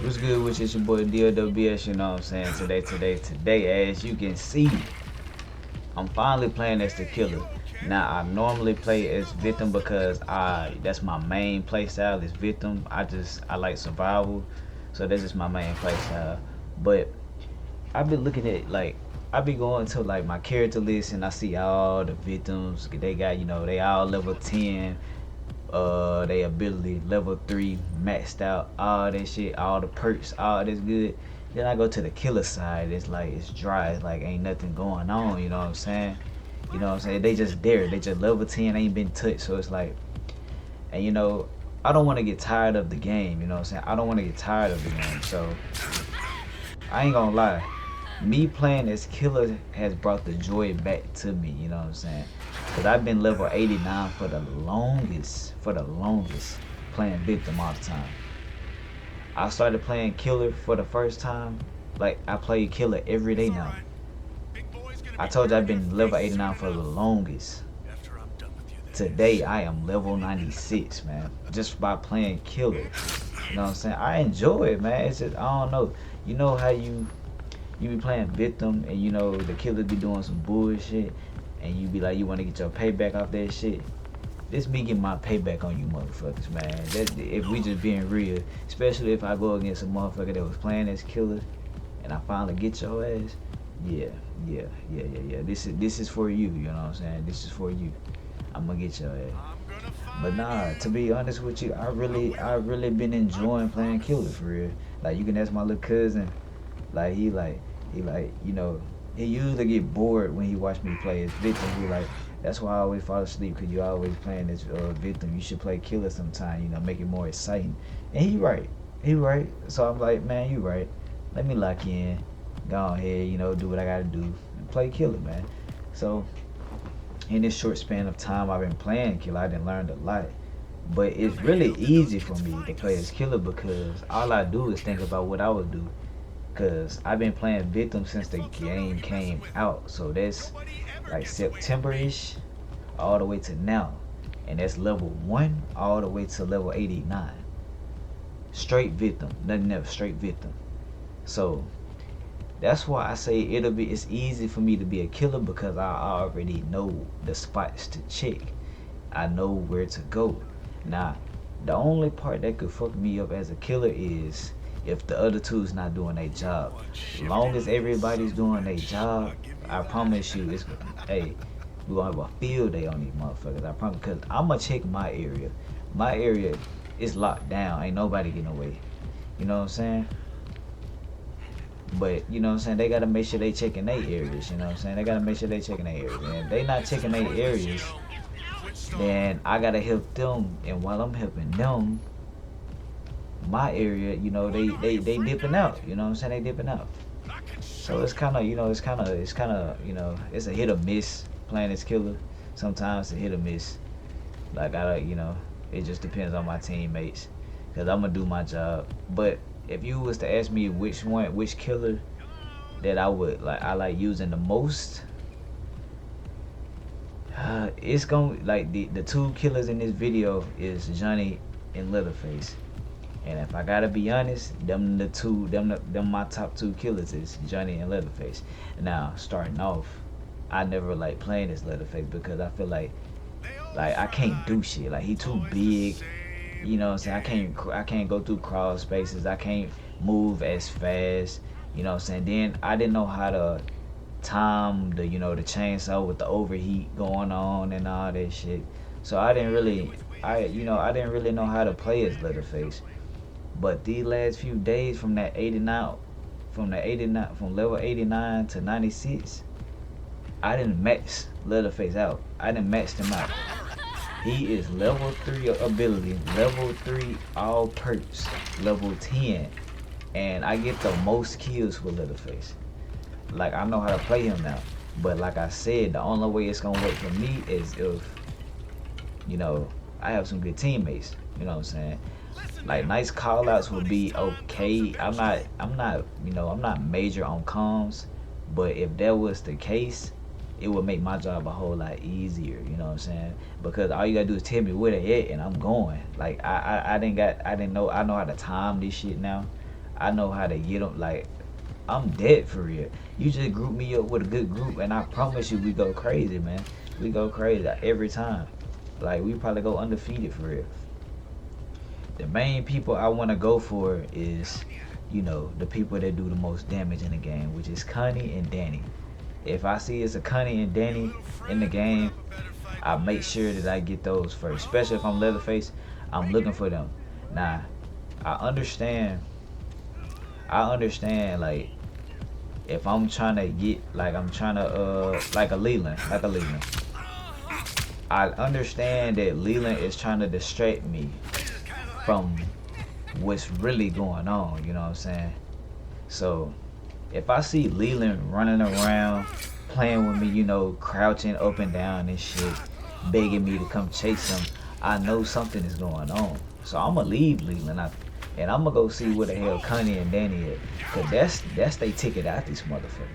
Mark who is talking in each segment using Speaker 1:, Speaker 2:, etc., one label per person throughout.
Speaker 1: What's good with you? It's your boy DLWS, you know what I'm saying? Today, as you can see, I'm finally playing as the killer. Now, I normally play as victim because that's my main play style is victim. I like survival, so that's just my main play style. But I've been looking at I be going to like my character list and I see all the victims. They got they all level 10, they ability level 3 maxed out, all that shit, all the perks, all this good. Then I go to the killer side, it's like it's dry, it's like ain't nothing going on, you know what I'm saying? You know what I'm saying? They just there, they just level 10, ain't been touched, so it's like, and I don't want to get tired of the game, you know what I'm saying? I don't want to get tired of the game, so I ain't gonna lie. Me playing as killer has brought the joy back to me, you know what I'm saying? Cause I've been level 89 for the longest, playing victim all the time. I started playing killer for the first time, like I play killer every day now. I told you I've been level 89 for the longest. Today I am level 96, man, just by playing killer. You know what I'm saying? I enjoy it, man. It's just, I don't know. You know how you be playing victim and the killer be doing some bullshit and you be like you want to get your payback off that shit. This me getting my payback on you motherfuckers, man. That if we just being real, especially if I go against a motherfucker that was playing as killer and I finally get your ass. Yeah, yeah. This is for you, you know what I'm saying? This is for you. I'm gonna get your ass. But nah, to be honest with you, I really been enjoying playing killer for real. Like you can ask my little cousin, like he usually get bored when he watch me play as victim. He like, that's why I always fall asleep, because you always playing as victim. You should play killer sometime, make it more exciting. And he right. So I'm like, man, you right. Let me lock you in. Go ahead, do what I gotta do and play killer, man. So in this short span of time I've been playing killer, I done learned a lot. But it's really easy for me to play as killer because all I do is think about what I would do. Cause I've been playing victim since the game came out, so that's like September-ish, all the way to now, and that's level 1 all the way to level 89. Straight victim, nothing else, straight victim. So that's why I say it's easy for me to be a killer because I already know the spots to check. I know where to go. Now, the only part that could fuck me up as a killer is if the other two's not doing their job. As long as everybody's doing their job, I promise you, hey, we're gonna have a field day on these motherfuckers. I promise, cause I'ma check my area. My area is locked down. Ain't nobody getting away. You know what I'm saying? But you know what I'm saying, they gotta make sure they checking their areas, you know what I'm saying? They gotta make sure they checking their areas. And if they not checking their areas, then I gotta help them. And while I'm helping them, my area, they dipping out, you know what I'm saying? They dipping out. So it's kinda, it's a hit or miss playing this killer. Sometimes it's a hit or miss. Like it just depends on my teammates. Cause I'm gonna do my job. But if you was to ask me which killer that I like using the most, it's gonna like the two killers in this video is Johnny and Leatherface. And if I gotta be honest, them my top two killers is Johnny and Leatherface. Now starting off, I never like playing as Leatherface because I feel like I can't do shit. Like he too big. You know what I'm saying? I can't go through crawl spaces. I can't move as fast. You know what I'm saying? Then I didn't know how to time the chainsaw with the overheat going on and all that shit. So I didn't really know how to play as Leatherface. But these last few days from that 89 from level 89 to 96, I didn't max Leatherface out. I didn't max him out. He is level 3 ability, level 3 all perks, level 10. And I get the most kills with Leatherface. Like, I know how to play him now. But like I said, the only way it's gonna work for me is if, I have some good teammates. You know what I'm saying? Like, nice call outs would be okay. I'm not major on comms. But if that was the case, it would make my job a whole lot easier, you know what I'm saying? Because all you gotta do is tell me where they at and I'm going. Like I know how to time this shit now. I know how to get them. Like, I'm dead for real. You just group me up with a good group, and I promise you, we go crazy, man. We go crazy every time. Like, we probably go undefeated for real. The main people I want to go for is, you know, the people that do the most damage in the game, which is Connie and Danny. If I see it's a Connie and Danny in the game, I make sure that I get those first. Especially if I'm Leatherface, I'm looking for them. Now, I understand. Like, if I'm trying to get, like, I'm trying to, like a Leland. I understand that Leland is trying to distract me from what's really going on, you know what I'm saying? So if I see Leland running around playing with me, you know, crouching up and down and shit, begging me to come chase him, I know something is going on. So I'm gonna leave Leland and I'm gonna go see where the hell Connie and Danny is, cause that's they ticket out this motherfucker.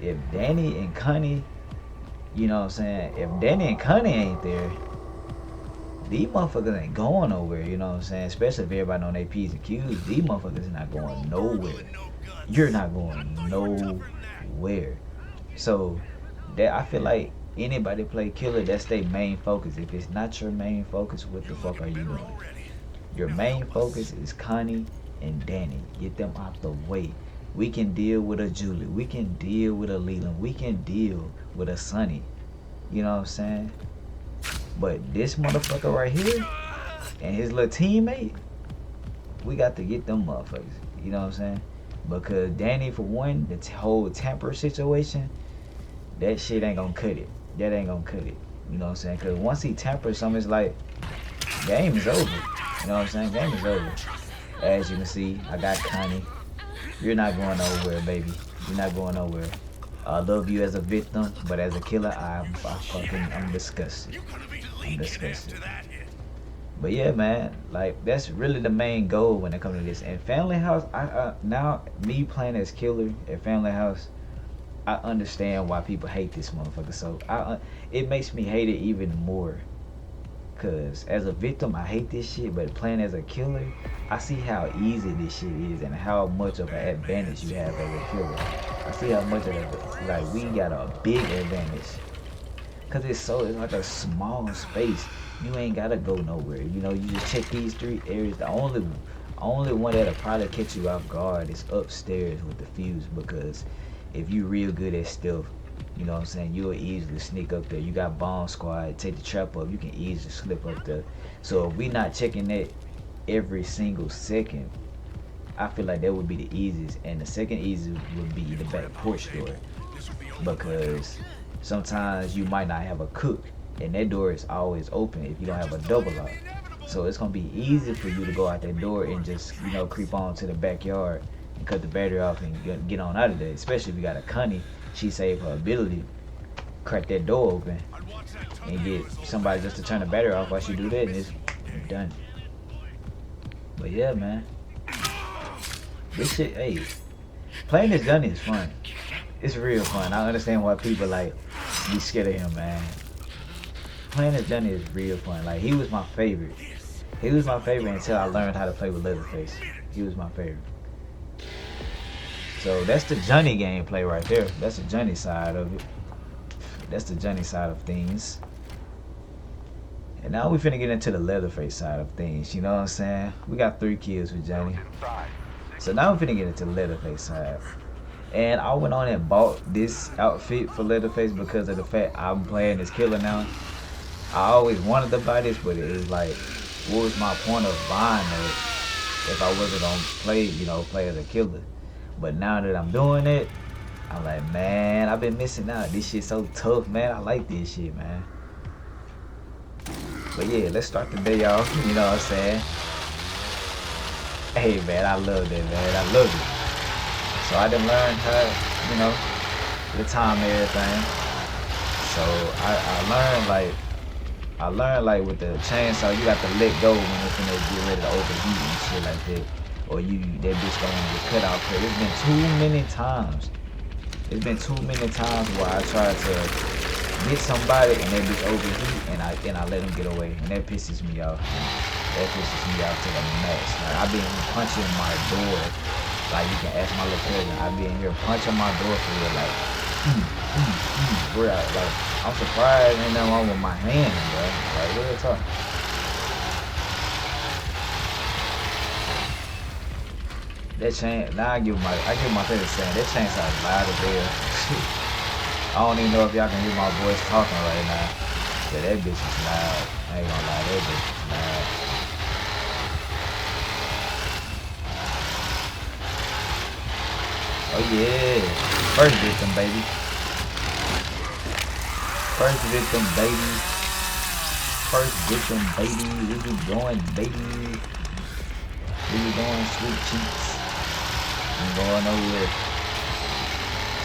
Speaker 1: If Danny and Connie, you know what I'm saying, if Danny and Connie ain't there, these motherfuckers ain't going nowhere, you know what I'm saying? Especially if everybody on their P's and Q's, these motherfuckers not going nowhere. You're not going nowhere. So that I feel like anybody play killer, that's their main focus. If it's not your main focus, what the fuck are you doing? Your main focus is Connie and Danny. Get them out the way. We can deal with a Julie. We can deal with a Leland. We can deal with a Sonny. You know what I'm saying? But this motherfucker right here and his little teammate, we got to get them motherfuckers. You know what I'm saying? Because Danny, for one, the whole tamper situation, that shit ain't gonna cut it. That ain't gonna cut it. You know what I'm saying? Because once he tampers something, it's like, game is over. You know what I'm saying? Game is over. As you can see, I got Connie. You're not going nowhere, baby. You're not going nowhere. I love you as a victim, but as a killer, I'm disgusted. I'm disgusted. But yeah, man, like that's really the main goal when it comes to this. And Family House, now me playing as killer at Family House, I understand why people hate this motherfucker. So it makes me hate it even more. Cause as a victim, I hate this shit, but playing as a killer, I see how easy this shit is and how much of an advantage you have as a killer. I see how much of it, like we got a big advantage. Cause it's like a small space. You ain't gotta go nowhere. You know, you just check these 3 areas. The only one that'll probably catch you off guard is upstairs with the fuse, because if you real good at stealth, you know what I'm saying, you'll easily sneak up there. You got bomb squad, take the trap up, you can easily slip up there. So if we not checking that every single second, I feel like that would be the easiest. And the second easiest would be the back porch door, because sometimes you might not have a cook and that door is always open if you don't have a double lock. So it's gonna be easy for you to go out that door and just, you know, creep on to the backyard and cut the battery off and get on out of there. Especially if you got a Connie, she saved her ability, crack that door open and get somebody just to turn the battery off while she do that, and it's done. But yeah, man, this shit, hey, playing this gun is fun. It's real fun. I understand why people like be scared of him, man. Playing this gun is real fun. Like, he was my favorite. He was my favorite until I learned how to play with Leatherface. He was my favorite. So that's the Johnny gameplay right there. That's the Johnny side of it. That's the Johnny side of things. And now we finna get into the Leatherface side of things. You know what I'm saying? We got 3 kills with Johnny. So now we're finna get into the Leatherface side. And I went on and bought this outfit for Leatherface because of the fact I'm playing as killer now. I always wanted to buy this, but it was like, what was my point of buying it if I wasn't gonna play, you know, play as a killer? But now that I'm doing it, I'm like, man, I've been missing out. This shit's so tough, man. I like this shit, man. But yeah, let's start the day off. You know what I'm saying? Hey, man, I love it, man. I love it. So I done learned how, you know, the time and everything. So I learned like with the chainsaw, you got to let go when it's gonna get ready to overheat and shit like that. Or that bitch gonna get cut out. Cause it's been too many times. It's been too many times where I tried to get somebody and that bitch overheat and I let them get away. And that pisses me off. That pisses me off to the max. Like I been punching my door. Like you can ask my little cousin. I be in here punching my door for real. Like, real. Like I'm surprised ain't nothing wrong with my hand, bro. Like real talk. That chain. Now I give my favorite saying. That chain sounds loud as hell. I don't even know if y'all can hear my voice talking right now. Yeah, that bitch is loud. I ain't gonna lie, that bitch is loud. Oh yeah. First victim, baby. First victim, baby. First victim, baby. Where you going, baby? Where you going, sweet cheeks? I'm going nowhere.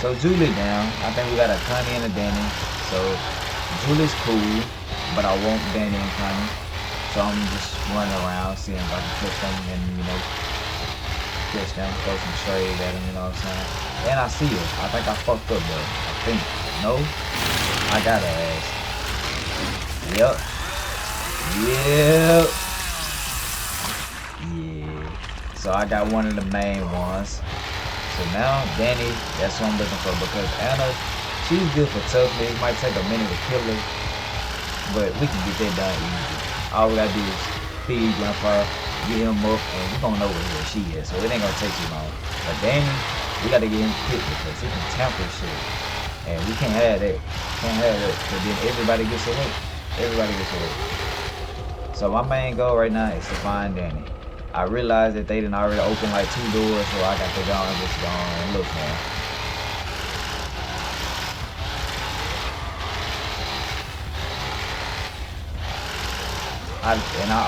Speaker 1: So Julie down. I think we got a Connie and a Danny. So Julie's cool, but I want Danny and Connie. So I'm just running around, seeing if I can catch them and, you know, catch them, throw some shade at them, you know what I'm saying? And I see her. I think I fucked up though. I think. No? I got her ass. Yep. Yep. Yeah. So I got one of the main ones. So now, Danny, that's what I'm looking for, because Anna, she's good for toughness. It might take a minute to kill her, but we can get that done easy. All we gotta do is feed Grandpa, get him up, and we're gonna know where she is, so it ain't gonna take too long. But Danny, we gotta get him quick because he can tamper shit, and we can't have that. Can't have that, because then everybody gets away. Everybody gets away. So my main goal right now is to find Danny. I realized that they didn't already open like 2 doors, so I got to go and just go and look for them. I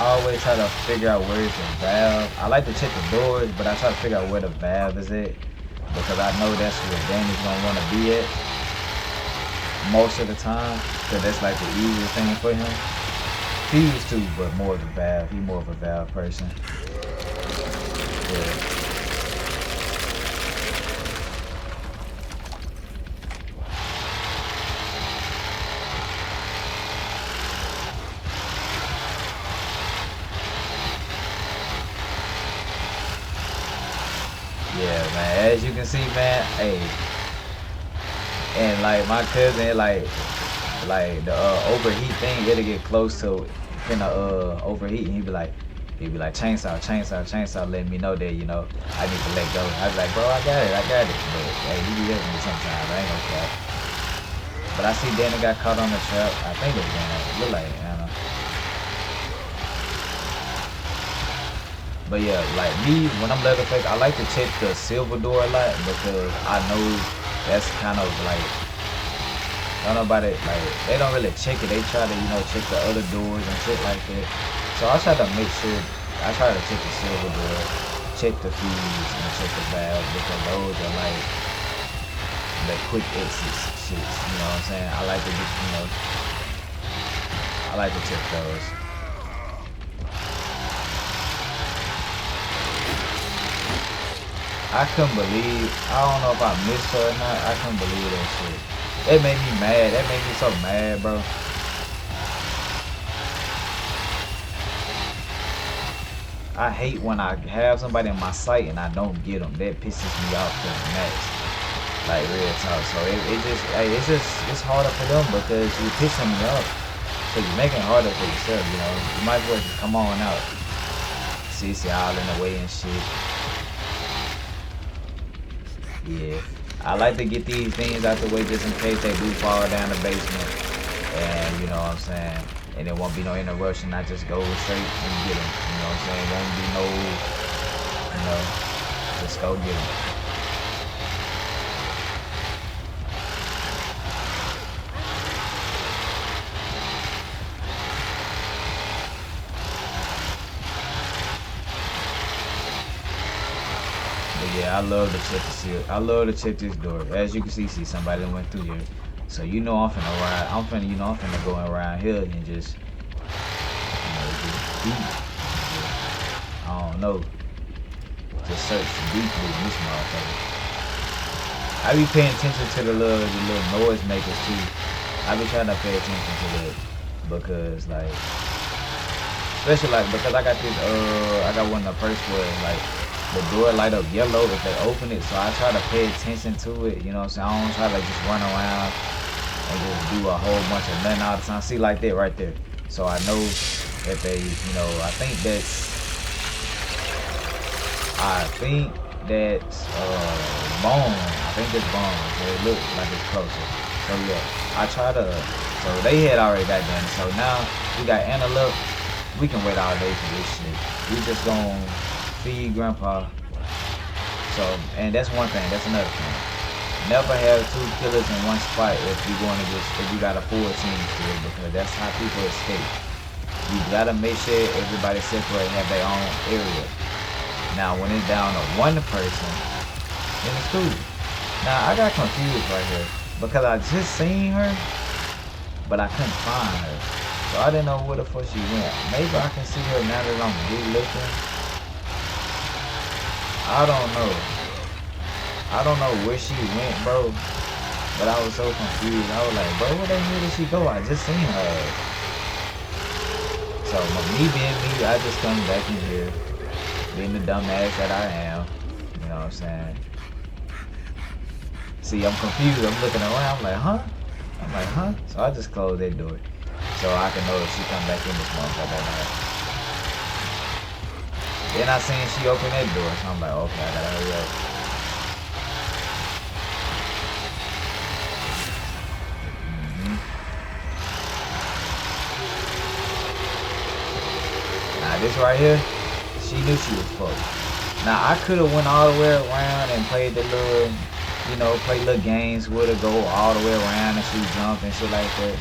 Speaker 1: always try to figure out where's the valve. I like to check the doors, but I try to figure out where the valve is at, because I know that's where Danny's gonna want to be at most of the time, because that's like the easiest thing for him. He used to, but more of the valve. He's more of a valve person. Yeah. Yeah, man. As you can see, man. Hey, and like my cousin, like the overheat thing, it'll get close to finna overheat, and he'd be like chainsaw, chainsaw, chainsaw, letting me know that, you know, I need to let go. I was like, bro, I got it. But hey, he be helping me sometimes. I ain't gonna cap. But I see Danny got caught on the trap. I think it's Danny. Look like Anna. But yeah, like me, when I'm Leatherface, I like to check the silver door a lot, because I know that's kind of like, don't nobody, like, they don't really check it. They try to, you know, check the other doors and shit like that. So I try to make sure, I try to check the silver door, check the fuse, and check the valve, because those are like the quick exits shits, you know what I'm saying? I like to get, you know, I like to check those. I couldn't believe, I don't know if I missed her or not, I couldn't believe that shit. That made me mad. That made me so mad, bro. I hate when I have somebody in my sight and I don't get them. That pisses me off to the max. Like real talk. So it's harder for them, because you're pissing me off. So you're making it harder for yourself. You know, you might as well just come on out. See all in the way and shit. Yeah. I like to get these things out the way just in case they do fall down the basement. And, you know what I'm saying? And there won't be no interruption. I just go straight and get them. You know what I'm saying? Won't be no, you know, just go get them. Yeah, I love to check the seal. I love to check this door. As you can see somebody that went through here. So you know I'm finna ride. I'm finna go around here and just, you know, just deep. I don't know. Just search deeply in this motherfucker. I be paying attention to the little noise makers too. I be trying to pay attention to that, because like especially like because I got this I got one of the first where like the door light up yellow if they open it, so I try to pay attention to it, you know what I'm saying? I don't try to just run around and just do a whole bunch of nothing all the time. See like that right there. So I know that they, you know, I think that's bone. I think it's bone. So it looks like it's closer. So yeah, I try to. So they had already got done. So now we got Anna left. We can wait all day for this shit. We just gonna feed Grandpa. So, and that's one thing. That's another thing. Never have two killers in one spot if you going to if you got a full team still, because that's how people escape. You gotta make sure everybody separate and have their own area. Now, when it's down to one person, then it's cool. Now, I got confused right here because I just seen her, but I couldn't find her. So I didn't know where the fuck she went. Maybe I can see her now that I'm looking. I don't know. I don't know where she went, bro. But I was so confused. I was like, bro, where the hell did she go? I just seen her. So me being me, I just come back in here, being the dumbass that I am. You know what I'm saying? See, I'm confused. I'm looking around. I'm like, huh? I'm like, huh? So I just closed that door, so I can know if she come back in this motherfucker or not. Then I seen she open that door, so I'm like, okay, I gotta hurry up. Now this right here, she knew she was fucked. Now I could have went all the way around and played the little, you know, play little games with her, go all the way around and she jump and shit like that.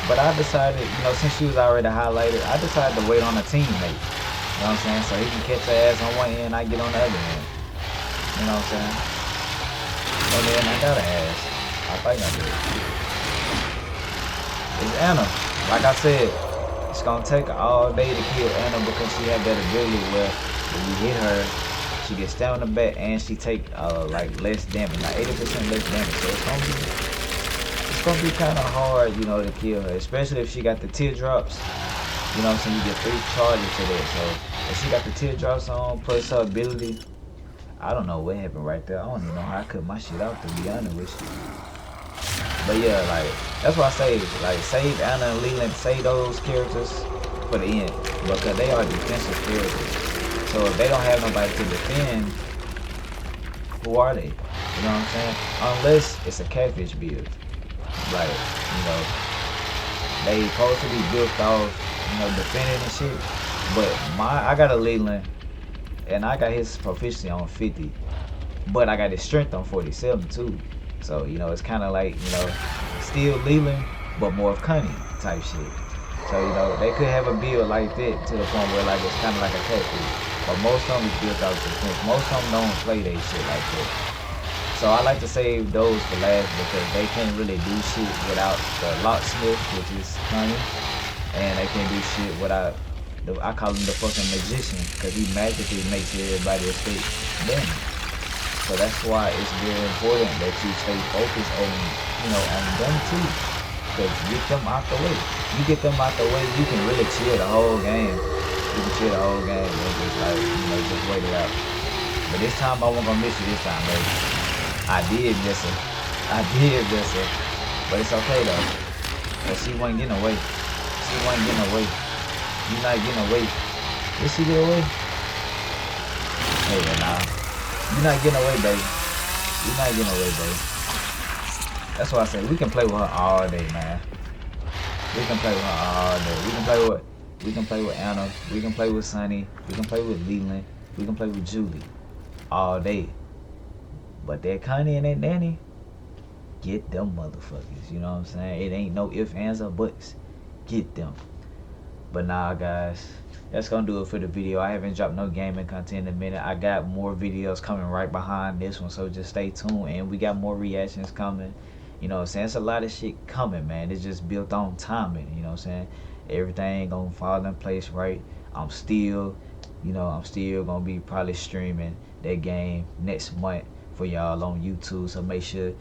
Speaker 1: But I decided, you know, since she was already highlighted, I decided to wait on a teammate. You know what I'm saying? So he can catch her ass on one end, I get on the other end. You know what I'm saying? And then I got her ass. I think I did. It's Anna. Like I said, it's gonna take her all day to kill Anna because she had that ability where when you hit her, she gets stabbed in the back and she take like less damage, like 80% less damage. So it's gonna be kind of hard, you know, to kill her, especially if she got the teardrops. You know what I'm saying? You get 3 charges to that. So if she got the teardrops on plus her ability, I don't know what happened right there. I don't even know how I cut my shit out, to be honest with you. But yeah, like that's why I say, like, save Anna and Leland, save those characters for the end because they are defensive characters. So if they don't have nobody to defend, who are they? You know what I'm saying? Unless it's a catfish build, like, you know, they supposed to be built off, you know, defending and shit. But I got a Leland, and I got his proficiency on 50, but I got his strength on 47 too. So, you know, it's kind of like, you know, still Leland, but more of cunning type shit. So, you know, they could have a build like that to the point where, like, it's kind of like a catfish. But most of them is built out of defense. Most of them don't play they shit like that. So I like to save those for last because they can't really do shit without the locksmith, which is cunning. And they can't do shit without, I call him the fucking magician because he magically makes everybody escape damage. So that's why it's very important that you stay focused on, you know, on them too. Because get them out the way. You get them out the way, you can really chill the whole game. You can chill the whole game and just, like, you know, just wait it out. But this time I wasn't gonna miss you this time, baby. I did miss her. I did miss her. But it's okay though. But she wasn't getting away. She wasn't getting away. You not getting away. Did she get away? Hey, nah. You're not getting away, baby. You're not getting away, baby. That's why I say we can play with her all day, man. We can play with her all day. We can play with Anna. We can play with Sunny. We can play with Leland. We can play with Julie all day. But that Connie and that Danny, get them motherfuckers. You know what I'm saying? It ain't no ifs, ands, or buts. Get them. But nah, guys, that's gonna do it for the video. I haven't dropped no gaming content in a minute. I got more videos coming right behind this one, so just stay tuned. And we got more reactions coming. You know what I'm saying? It's a lot of shit coming, man. It's just built on timing. You know what I'm saying? Everything gonna fall in place right. I'm still gonna be probably streaming that game next month for y'all on YouTube. So make sure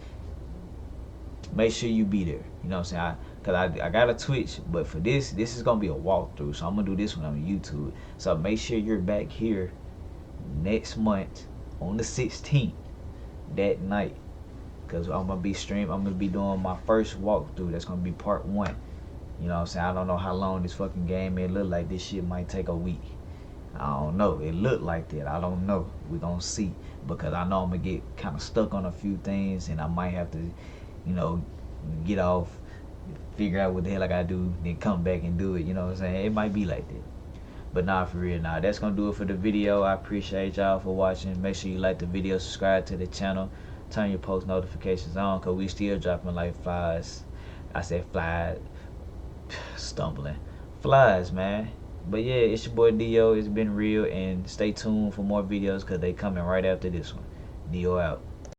Speaker 1: you be there. You know what I'm saying? Cause I got a Twitch, but for this is gonna be a walkthrough. So I'm gonna do this one on YouTube. So make sure you're back here next month on the 16th that night. Cause I'm gonna be I'm gonna be doing my first walkthrough. That's gonna be part 1. You know what I'm saying? I don't know how long this fucking game may look like. This shit might take a week. I don't know. It looked like that. I don't know. We're gonna see. Because I know I'm gonna get kind of stuck on a few things, and I might have to, you know, get off, figure out what the hell I gotta do, then come back and do it. You know what I'm saying? It might be like that. But nah, for real, nah. That's gonna do it for the video. I appreciate y'all for watching. Make sure you like the video, subscribe to the channel, turn your post notifications on, cause we still dropping like flies. I said flies, stumbling, flies, man. But yeah, it's your boy Dio. It's been real, and stay tuned for more videos, cause they coming right after this one. Dio out.